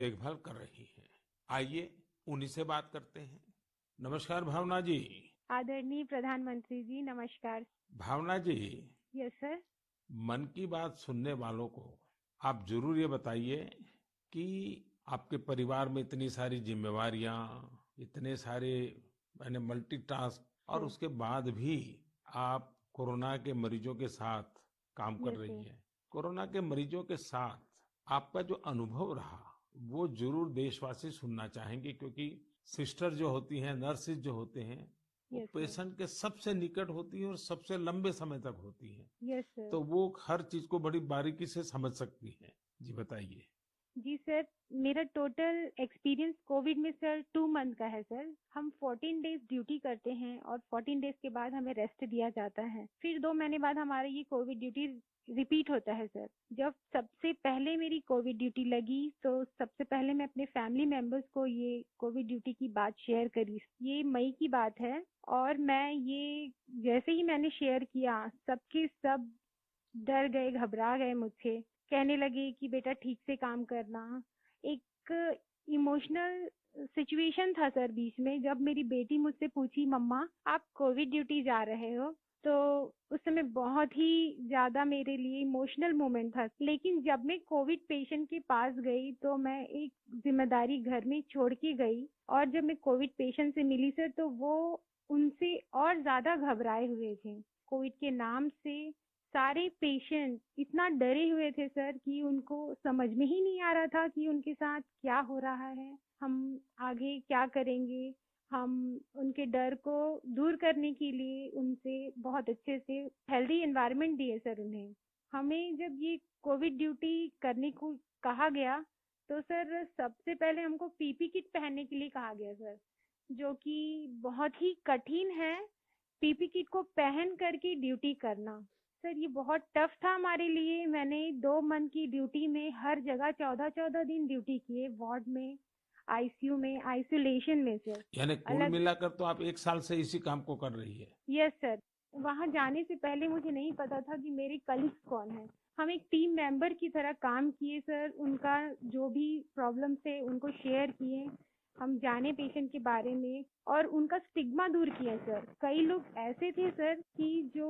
देखभाल कर रही हैं। आइए उन्हीं से बात करते हैं। नमस्कार भावना जी। आदरणीय प्रधानमंत्री जी, नमस्कार। भावना जी, यस सर। मन की बात सुनने वालों को आप जरूर ये बताइए कि आपके परिवार में इतनी सारी जिम्मेवारियां, इतने सारे मैंने मल्टीटास्क, और सर। उसके बाद भी आप कोरोना के मरीजों के साथ काम कर यस रही सर। हैं। कोरोना के मरीजों के साथ आपका जो अनुभव रहा वो जरूर देशवासी सुनना चाहेंगे, क्योंकि सिस्टर जो होती हैं, नर्सिस जो होते हैं, वो यस सर। पेशेंट के सबसे निकट होती हैं और सबसे लंबे समय तक होती हैं। Yes sir. तो वो हर चीज को बड़ी बारीकी से समझ सकती हैं। जी बताइए। जी सर, मेरा टोटल एक्सपीरियंस कोविड में सर 2 मंथ का है सर। हम 14 डेज ड्यूटी करते हैं और 14 डेज के बाद हमें रेस्ट दिया जाता है। फिर 2 महीने बाद हमारा ये कोविड ड्यूटी रिपीट होता है सर। जब सबसे पहले मेरी कोविड ड्यूटी लगी तो सबसे पहले मैं अपने फैमिली मेंबर्स को ये कोविड ड्यूटी की बात शेयर करी। ये मई की बात है और मैं ये जैसे ही मैंने शेयर किया, सबके सब डर गए, घबरा गए मुझसे। कहने लगे कि बेटा ठीक से काम करना। एक इमोशनल सिचुएशन था सर बीच में, जब मेरी बेटी मुझसे पूछी, मम्मा आप कोविड ड्यूटी जा रहे हो। तो उस समय बहुत ही ज्यादा मेरे लिए इमोशनल मोमेंट था। लेकिन जब मैं कोविड पेशेंट के पास गई तो मैं एक जिम्मेदारी घर में छोड़ के गई, और जब मैं कोविड पेशेंट से मिली सर तो वो उनसे और ज्यादा घबराए हुए थे। कोविड के नाम से सारे पेशेंट इतना डरे हुए थे सर कि उनको समझ में ही नहीं आ रहा था कि उनके साथ क्या हो रहा है, हम आगे क्या करेंगे। हम उनके डर को दूर करने के लिए उनसे बहुत अच्छे से हेल्दी एनवायरनमेंट दिए सर उन्हें। हमें जब ये कोविड ड्यूटी करने को कहा गया तो सर सबसे पहले हमको पीपी किट पहनने के लिए कहा गया सर, जो कि बहुत ही कठिन है। पीपी किट को पहन करके ड्यूटी करना सर, ये बहुत टफ था हमारे लिए। मैंने 2 मंथ की ड्यूटी में हर जगह 14-14 दिन ड्यूटी किए, वार्ड में, आईसीयू में, आइसोलेशन में सर। यानी कुल अलग। मिलाकर तो आप एक साल से इसी काम को कर रही है। Yes sir. वहां जाने से पहले मुझे नहीं पता था कि मेरे कलीग्स कौन है। हम एक टीम मेंबर की तरह काम किए सर, उनका जो भी प्रॉब्लम थे उनको शेयर किए। हम जाने पेशेंट के बारे में और उनका स्टिग्मा दूर किया सर। कई लोग ऐसे थे सर कि जो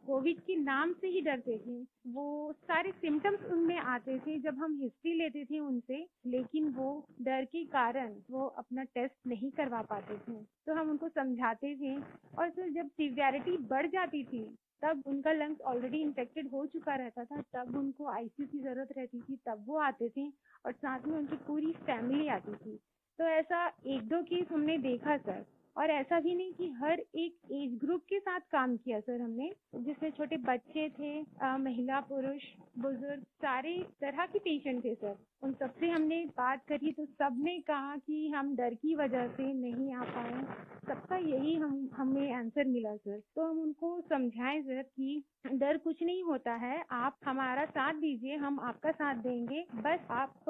कोविड के नाम से ही डरते थे। वो सारे सिम्टम्स उनमें आते थे जब हम हिस्ट्री लेते थे उनसे, लेकिन वो डर के कारण वो अपना टेस्ट नहीं करवा पाते थे। तो हम उनको समझाते थे, और सर जब सीवियरिटी बढ़ जाती थी तब उनका लंग्स ऑलरेडी इन्फेक्टेड हो चुका रहता था, तब उनको आईसीयू की जरूरत रहती थी, तब वो आते थे और साथ में उनकी पूरी फैमिली आती थी। तो ऐसा 1-2 केस हमने देखा सर। और ऐसा भी नहीं कि हर एक एज ग्रुप के साथ काम किया सर हमने, जिसमें छोटे बच्चे थे, महिला, पुरुष, बुजुर्ग, सारे तरह के पेशेंट थे सर। उन सबसे हमने बात करी तो सबने कहा कि हम डर की वजह से नहीं आ पाए। सबका यही हमें आंसर मिला सर। तो हम उनको समझाएं सर कि डर कुछ नहीं होता है, आप हमारा साथ दीजिए, हम आपका साथ देंगे। बस आप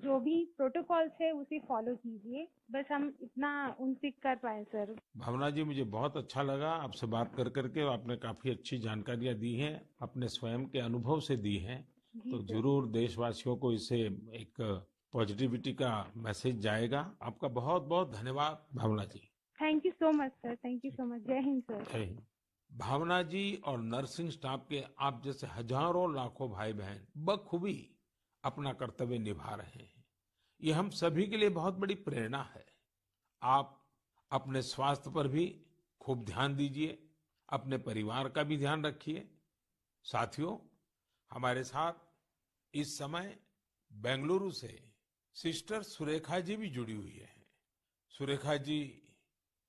जो भी प्रोटोकॉल्स है उसे फॉलो कीजिए। बस हम इतना उनसे कर पाए सर। भावना जी, मुझे बहुत अच्छा लगा आपसे बात कर करके। आपने काफी अच्छी जानकारियां दी हैं, अपने स्वयं के अनुभव से दी हैं। जी तो सर। जरूर देशवासियों को इससे एक पॉजिटिविटी का मैसेज जाएगा। आपका बहुत बहुत धन्यवाद Bhavna ji. Thank you so much sir, thank you so much. Jai Hind sir. जय हिंद। भावना जी और नर्सिंग स्टाफ के आप जैसे हजारों लाखों भाई बहन बखूबी अपना कर्तव्य निभा रहे हैं। ये हम सभी के लिए बहुत बड़ी प्रेरणा है। आप अपने स्वास्थ्य पर भी खूब ध्यान दीजिए, अपने परिवार का भी ध्यान रखिए। साथियों, हमारे साथ इस समय बेंगलुरु से सिस्टर सुरेखा जी भी जुड़ी हुई है। सुरेखा जी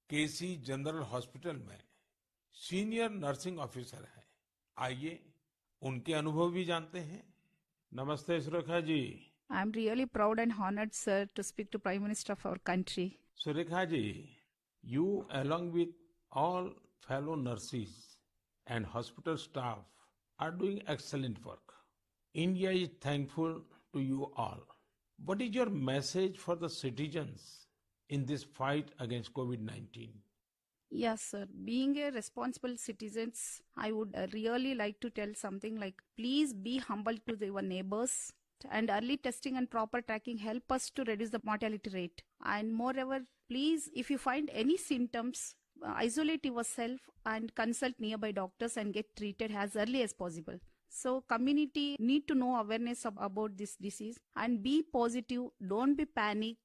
केसी जनरल हॉस्पिटल में सीनियर नर्सिंग ऑफिसर है। आइए उनके अनुभव भी जानते हैं। नमस्ते Surekha ji. I'm really proud and honored, sir, to speak to Prime Minister of our country. Surekha ji, you along with all fellow nurses and hospital staff are doing excellent work. India is thankful to you all. What is your message for the citizens in this fight against COVID-19? Yes, sir. Being a responsible citizens, I would really like to tell something like, please be humble to your neighbors. And early testing and proper tracking help us to reduce the mortality rate. And moreover, please, if you find any symptoms, isolate yourself and consult nearby doctors and get treated as early as possible. So community need to know awareness about this disease and be positive. Don't be panic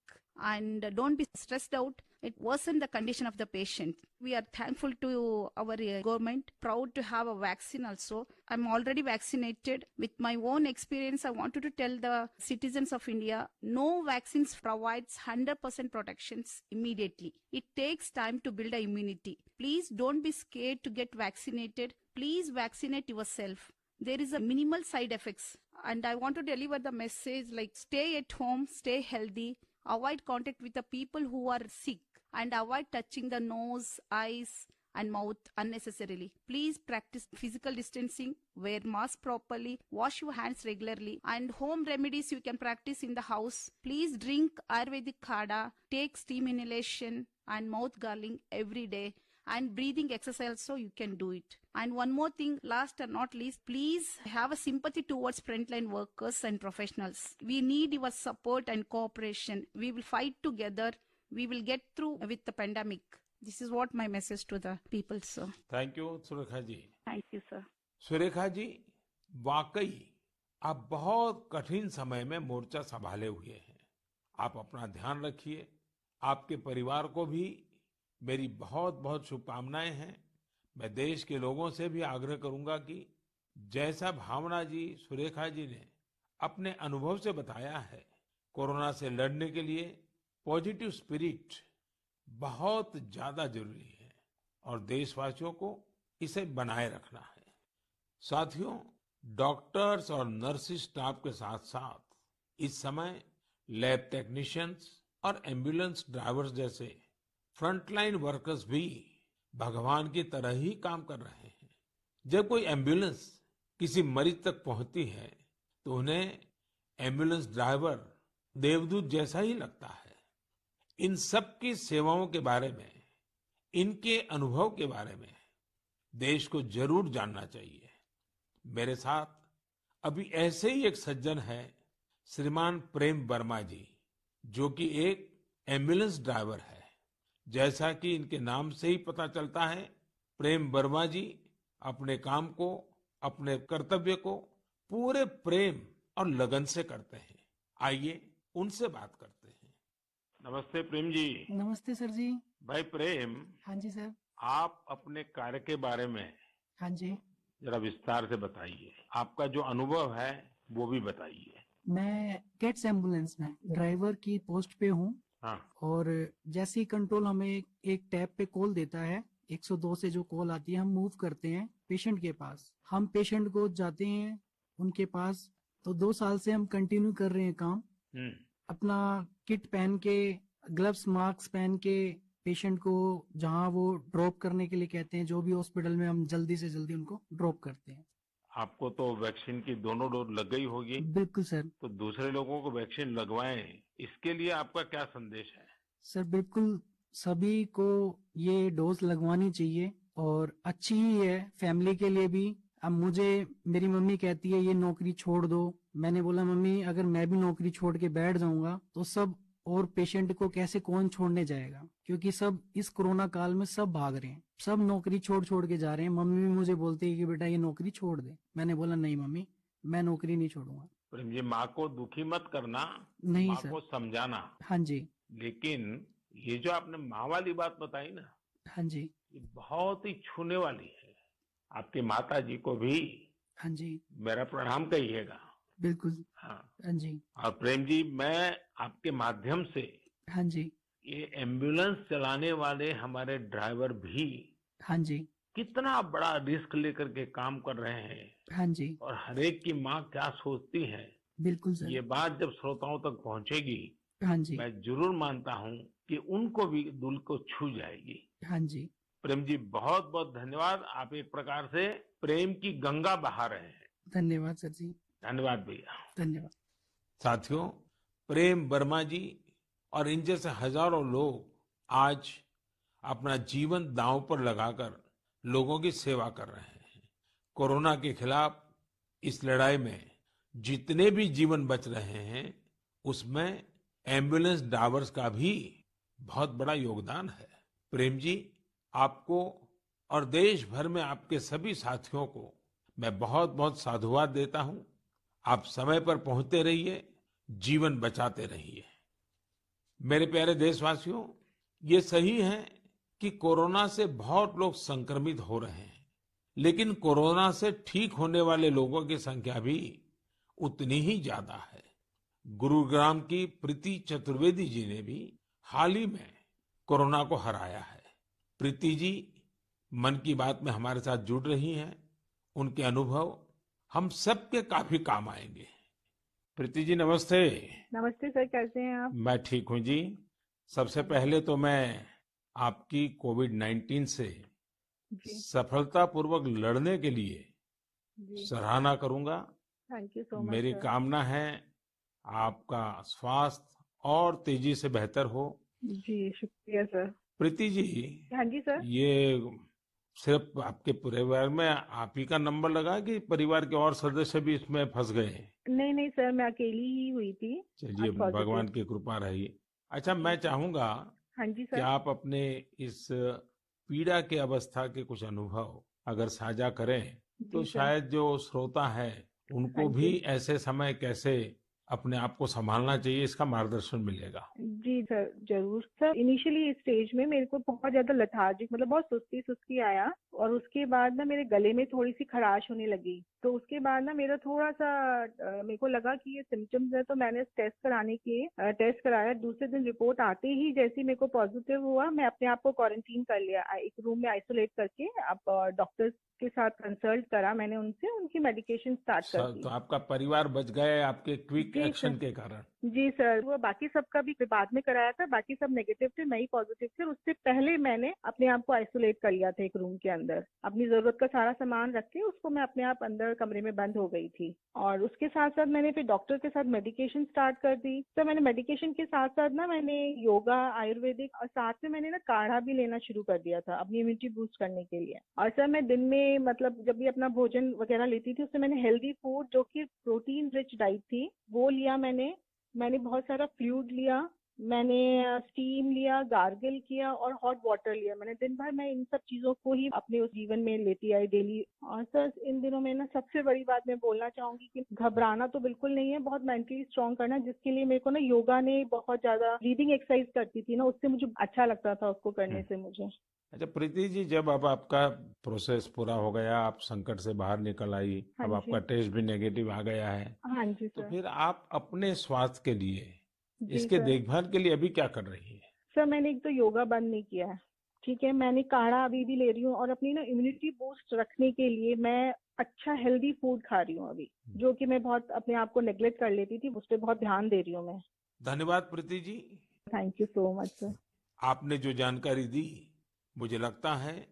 and don't be stressed out. It worsen the condition of the patient. We are thankful to our government, proud to have a vaccine also. I'm already vaccinated. With my own experience, I wanted to tell the citizens of India, no vaccines provides 100% protections immediately. It takes time to build a immunity. Please don't be scared to get vaccinated. Please vaccinate yourself. There is a minimal side effects. And I want to deliver the message like stay at home, stay healthy, avoid contact with the people who are sick, and avoid touching the nose, eyes, and mouth unnecessarily. Please practice physical distancing, wear mask properly, wash your hands regularly, and home remedies you can practice in the house. Please drink Ayurvedic Kada, take steam inhalation and mouth gargling every day, and breathing exercise so you can do it. And one more thing, last and not least, please have a sympathy towards frontline workers and professionals. We need your support and cooperation. We will fight together. We will get through with the pandemic. This is what my message to the people, sir. Thank you Surekha ji. Thank you, sir. Surekha ji, वाकई आप बहुत कठिन समय में मोर्चा संभाले हुए हैं। आप अपना ध्यान रखिए। आपके परिवार को भी मेरी बहुत बहुत शुभकामनाएं हैं। मैं देश के लोगों से भी आग्रह करूंगा कि जैसा भावना जी, सुरेखा जी ने अपने अनुभव से बताया है, कोरोना से लड़ने के लिए पॉजिटिव स्पिरिट बहुत ज्यादा जरूरी है और देशवासियों को इसे बनाए रखना है। साथियों, डॉक्टर्स और नर्सिंग स्टाफ के साथ साथ इस समय लैब टेक्नीशियंस और एम्बुलेंस ड्राइवर्स जैसे फ्रंटलाइन वर्कर्स भी भगवान की तरह ही काम कर रहे हैं। जब कोई एम्बुलेंस किसी मरीज तक पहुंचती है तो उन्हें एम्बुलेंस ड्राइवर देवदूत जैसा ही लगता है। इन सब की सेवाओं के बारे में, इनके अनुभव के बारे में देश को जरूर जानना चाहिए। मेरे साथ अभी ऐसे ही एक सज्जन है, श्रीमान प्रेम वर्मा जी, जो कि एक एम्बुलेंस ड्राइवर है। जैसा कि इनके नाम से ही पता चलता है, प्रेम वर्मा जी अपने काम को, अपने कर्तव्य को पूरे प्रेम और लगन से करते हैं। आइए उनसे बात करते हैं। नमस्ते प्रेम जी। नमस्ते सर जी। भाई प्रेम, हाँ जी सर। आप अपने कार्य के बारे में हाँ जी। जरा विस्तार से बताइए। आपका जो अनुभव है वो भी बताइए। मैं कैट्स एम्बुलेंस में ड्राइवर की पोस्ट पे हूँ। हाँ। और जैसे ही कंट्रोल हमें एक टैब पे कॉल देता है, 102 से जो कॉल आती है, हम मूव करते हैं पेशेंट के पास। हम पेशेंट को जाते हैं उनके पास। तो 2 साल से हम कंटिन्यू कर रहे हैं काम। अपना किट पहन के, ग्लव्स, मास्क पहन के पेशेंट को जहाँ वो ड्रॉप करने के लिए कहते हैं, जो भी हॉस्पिटल में, हम जल्दी से जल्दी उनको ड्रॉप करते हैं। आपको तो वैक्सीन की दोनों डोज लग गई होगी। बिल्कुल सर। तो दूसरे लोगों को वैक्सीन लगवाएं, इसके लिए आपका क्या संदेश है? सर बिल्कुल सभी को ये डोज लगवानी चाहिए और अच्छी ही है फैमिली के लिए भी। अब मुझे मेरी मम्मी कहती है ये नौकरी छोड़ दो। मैंने बोला मम्मी अगर मैं भी नौकरी छोड़ के बैठ जाऊंगा तो सब और पेशेंट को कैसे कौन छोड़ने जाएगा, क्योंकि सब इस कोरोना काल में सब भाग रहे हैं, सब नौकरी छोड़ छोड़ के जा रहे हैं। मम्मी भी मुझे बोलती है कि बेटा ये नौकरी छोड़ दे। मैंने बोला नहीं मम्मी, मैं नौकरी नहीं छोड़ूंगा। प्रेम जी, माँ को दुखी मत करना, नहीं माँ सर। को समझाना। हाँ जी। लेकिन ये जो आपने माँ वाली बात बताई ना, हाँ जी। ये बहुत ही छूने वाली है। आपकी माता जी को भी हाँ जी। मेरा प्रणाम कहिएगा। बिल्कुल। हाँ। हाँ जी। और प्रेम जी, मैं आपके माध्यम से, हाँ जी। ये एम्बुलेंस चलाने वाले हमारे ड्राइवर भी हाँ जी। कितना बड़ा रिस्क लेकर के काम कर रहे हैं, हाँ जी। और हर एक की माँ क्या सोचती है, बिल्कुल सर। ये बात जब श्रोताओं तक पहुंचेगी, हाँ जी। मैं जरूर मानता हूँ कि उनको भी दिल को छू जाएगी। हाँ जी। प्रेम जी, बहुत बहुत धन्यवाद। आप एक प्रकार से प्रेम की गंगा बहा रहे हैं। धन्यवाद सर जी। धन्यवाद भैया। धन्यवाद। साथियों, प्रेम वर्मा जी और इन जैसे हजारों लोग आज अपना जीवन दांव पर लगाकर लोगों की सेवा कर रहे हैं। कोरोना के खिलाफ इस लड़ाई में जितने भी जीवन बच रहे हैं उसमें एम्बुलेंस ड्राइवर्स का भी बहुत बड़ा योगदान है। प्रेम जी, आपको और देश भर में आपके सभी साथियों को मैं बहुत बहुत साधुवाद देता हूं। आप समय पर पहुंचते रहिए, जीवन बचाते रहिए। मेरे प्यारे देशवासियों, ये सही है कि कोरोना से बहुत लोग संक्रमित हो रहे हैं, लेकिन कोरोना से ठीक होने वाले लोगों की संख्या भी उतनी ही ज्यादा है। गुरुग्राम की प्रीति चतुर्वेदी जी ने भी हाल ही में कोरोना को हराया है। प्रीति जी मन की बात में हमारे साथ जुड़ रही हैं। उनके अनुभव हम सबके काफी काम आएंगे। प्रीति जी नमस्ते। नमस्ते सर, कैसे हैं आप? मैं ठीक हूँ जी। सबसे पहले तो मैं आपकी कोविड-19 से जी सफलतापूर्वक लड़ने के लिए जी, सराहना करूंगा। थैंक यू सो मच मेरी सर। कामना है आपका स्वास्थ्य और तेजी से बेहतर हो। जी शुक्रिया सर। प्रीति जी, हाँ जी सर। ये सिर्फ आपके परिवार में आप ही का नंबर लगा कि परिवार के और सदस्य भी इसमें फंस गए? नहीं नहीं सर, मैं अकेली ही हुई थी चलिए, आज पॉजिटिव। भगवान की कृपा रही। अच्छा, मैं चाहूंगा हाँ जी कि सर। आप अपने इस पीड़ा के अवस्था के कुछ अनुभव अगर साझा करें तो जी सर। शायद जो श्रोता है उनको हाँ भी जी। ऐसे समय कैसे अपने आप को संभालना चाहिए, इसका मार्गदर्शन मिलेगा। जी सर, जरूर सर। इनिशियली इस स्टेज में मेरे को बहुत ज्यादा लथार्जिक, मतलब बहुत सुस्ती सुस्ती आया, और उसके बाद ना मेरे गले में थोड़ी सी खराश होने लगी। तो उसके बाद ना मेरा थोड़ा सा मेरे को लगा कि ये सिम्टम्स है, तो मैंने टेस्ट कराया। दूसरे दिन रिपोर्ट आते ही जैसे ही मेरे को पॉजिटिव हुआ, मैं अपने आप को क्वारंटीन कर लिया, एक रूम में आइसोलेट करके। अब डॉक्टर्स के साथ कंसल्ट करा मैंने उनसे, उनकी मेडिकेशन स्टार्ट कर दी। तो आपका परिवार बच गए आपके क्विक जी एक्शन सर। के कारण। जी सर, वो बाकी सबका भी बाद में कराया था, बाकी सब नेगेटिव थे, मैं ही पॉजिटिव थी। और उससे पहले मैंने अपने आप को आइसोलेट कर लिया था एक रूम के अंदर। अपनी जरूरत का सारा सामान रख के उसको मैं अपने आप अंदर कमरे में बंद हो गई थी। और उसके साथ साथ मैंने फिर डॉक्टर के साथ मेडिकेशन स्टार्ट कर दी। तो मैंने मेडिकेशन के साथ साथ ना मैंने योगा, आयुर्वेदिक, और साथ में मैंने ना काढ़ा भी लेना शुरू कर दिया था अपनी इम्यूनिटी बूस्ट करने के लिए। और सर मैं दिन में, मतलब जब भी अपना भोजन वगैरह लेती थी, उससे मैंने हेल्दी फूड जो कि प्रोटीन रिच डाइट थी वो लिया। मैंने बहुत सारा फ्लूइड लिया, मैंने स्टीम लिया, गार्गल किया और हॉट वाटर लिया। मैंने दिन भर मैं इन सब चीजों को ही अपने उस जीवन में लेती आई डेली। और सर इन दिनों में ना सबसे बड़ी बात मैं बोलना चाहूंगी कि घबराना तो बिल्कुल नहीं है, बहुत मेंटली स्ट्रांग करना, जिसके लिए मेरे को ना योगा ने बहुत ज्यादा, ब्रीदिंग एक्सरसाइज करती थी ना, उससे मुझे अच्छा लगता था उसको करने से मुझे। अच्छा प्रीति जी, जब अब आपका प्रोसेस पूरा हो गया, आप संकट से बाहर निकल आई, हाँ अब जी। आपका टेस्ट भी नेगेटिव आ गया है, हाँ जी तो सर। फिर आप अपने स्वास्थ्य के लिए, जी इसके सर। देखभाल के लिए अभी क्या कर रही है? सर मैंने एक तो योगा बंद नहीं किया है, ठीक है। मैंने काढ़ा अभी भी ले रही हूँ, और अपनी ना इम्यूनिटी बूस्ट रखने के लिए मैं अच्छा हेल्दी फूड खा रही हूँ अभी, जो कि मैं बहुत अपने आप को नेग्लेक्ट कर लेती थी, उस पर बहुत ध्यान दे रही हूँ मैं। धन्यवाद Preeti ji. Thank you so much sir. आपने जो जानकारी दी, मुझे लगता है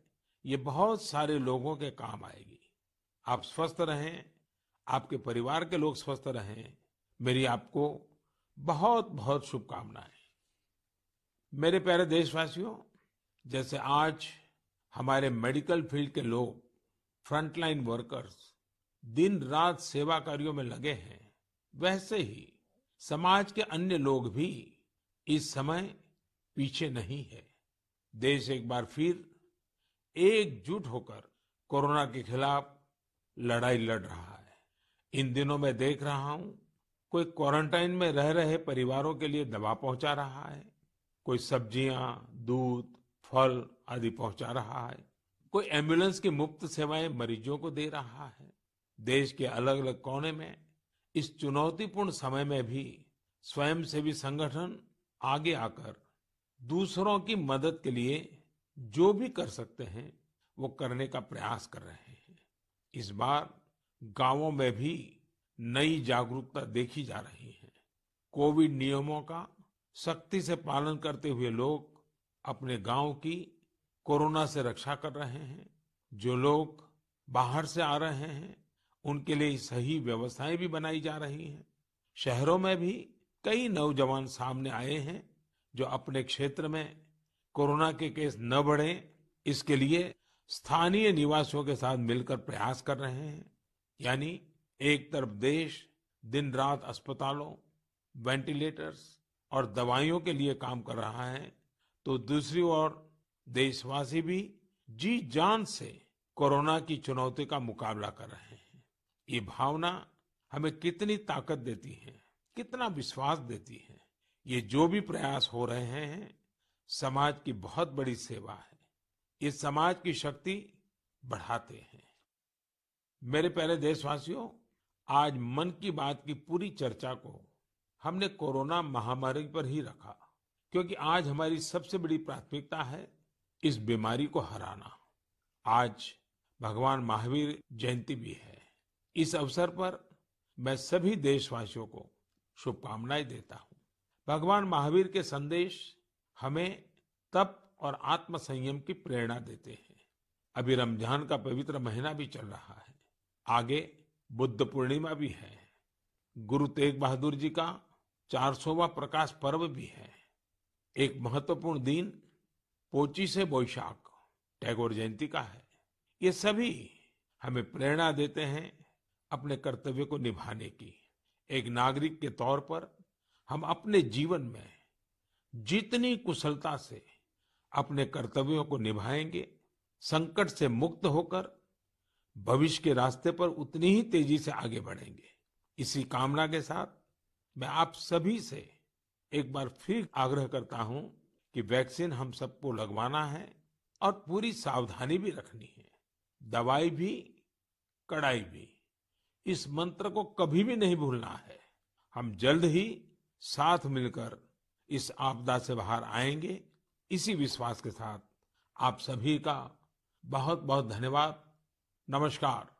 ये बहुत सारे लोगों के काम आएगी। आप स्वस्थ रहें, आपके परिवार के लोग स्वस्थ रहें, मेरी आपको बहुत बहुत शुभकामनाएं। मेरे प्यारे देशवासियों, जैसे आज हमारे मेडिकल फील्ड के लोग, फ्रंटलाइन वर्कर्स, दिन रात सेवा कार्यों में लगे हैं, वैसे ही समाज के अन्य लोग भी इस समय पीछे नहीं है। देश एक बार फिर एकजुट होकर कोरोना के खिलाफ लड़ाई लड़ रहा है। इन दिनों मैं देख रहा हूं, कोई क्वारंटाइन में रह रहे परिवारों के लिए दवा पहुंचा रहा है, कोई सब्जियां, दूध, फल आदि पहुंचा रहा है, कोई एम्बुलेंस की मुफ्त सेवाएं मरीजों को दे रहा है। देश के अलग अलग कोने में इस चुनौतीपूर्ण समय में भी स्वयंसेवी संगठन आगे आकर दूसरों की मदद के लिए जो भी कर सकते हैं वो करने का प्रयास कर रहे हैं। इस बार गांवों में भी नई जागरूकता देखी जा रही है। कोविड नियमों का सख्ती से पालन करते हुए लोग अपने गांव की कोरोना से रक्षा कर रहे हैं। जो लोग बाहर से आ रहे हैं उनके लिए सही व्यवस्थाएं भी बनाई जा रही हैं। शहरों में भी कई नौजवान सामने आए हैं जो अपने क्षेत्र में कोरोना के केस न बढ़े, इसके लिए स्थानीय निवासियों के साथ मिलकर प्रयास कर रहे हैं। यानी एक तरफ देश दिन रात अस्पतालों, वेंटिलेटर्स और दवाइयों के लिए काम कर रहा है, तो दूसरी ओर देशवासी भी जी जान से कोरोना की चुनौती का मुकाबला कर रहे हैं। ये भावना हमें कितनी ताकत देती है, कितना विश्वास देती है। ये जो भी प्रयास हो रहे हैं, समाज की बहुत बड़ी सेवा है। ये समाज की शक्ति बढ़ाते हैं। मेरे प्यारे देशवासियों, आज मन की बात की पूरी चर्चा को हमने कोरोना महामारी पर ही रखा, क्योंकि आज हमारी सबसे बड़ी प्राथमिकता है इस बीमारी को हराना। आज भगवान महावीर जयंती भी है। इस अवसर पर मैं सभी देशवासियों को शुभकामनाएं देता हूं। भगवान महावीर के संदेश हमें तप और आत्म संयम की प्रेरणा देते हैं। अभी रमजान का पवित्र महीना भी चल रहा है। आगे बुद्ध पूर्णिमा भी है। गुरु तेग बहादुर जी का 400वां प्रकाश पर्व भी है। एक महत्वपूर्ण दिन पोचिशे बोईशाख टैगोर जयंती का है। ये सभी हमें प्रेरणा देते हैं अपने कर्तव्य को निभाने की। एक नागरिक के तौर पर हम अपने जीवन में जितनी कुशलता से अपने कर्तव्यों को निभाएंगे, संकट से मुक्त होकर भविष्य के रास्ते पर उतनी ही तेजी से आगे बढ़ेंगे। इसी कामना के साथ मैं आप सभी से एक बार फिर आग्रह करता हूं कि वैक्सीन हम सबको लगवाना है और पूरी सावधानी भी रखनी है। दवाई भी, कड़ाई भी, इस मंत्र को कभी भी नहीं भूलना है। हम जल्द ही साथ मिलकर इस आपदा से बाहर आएंगे। इसी विश्वास के साथ आप सभी का बहुत बहुत धन्यवाद। नमस्कार।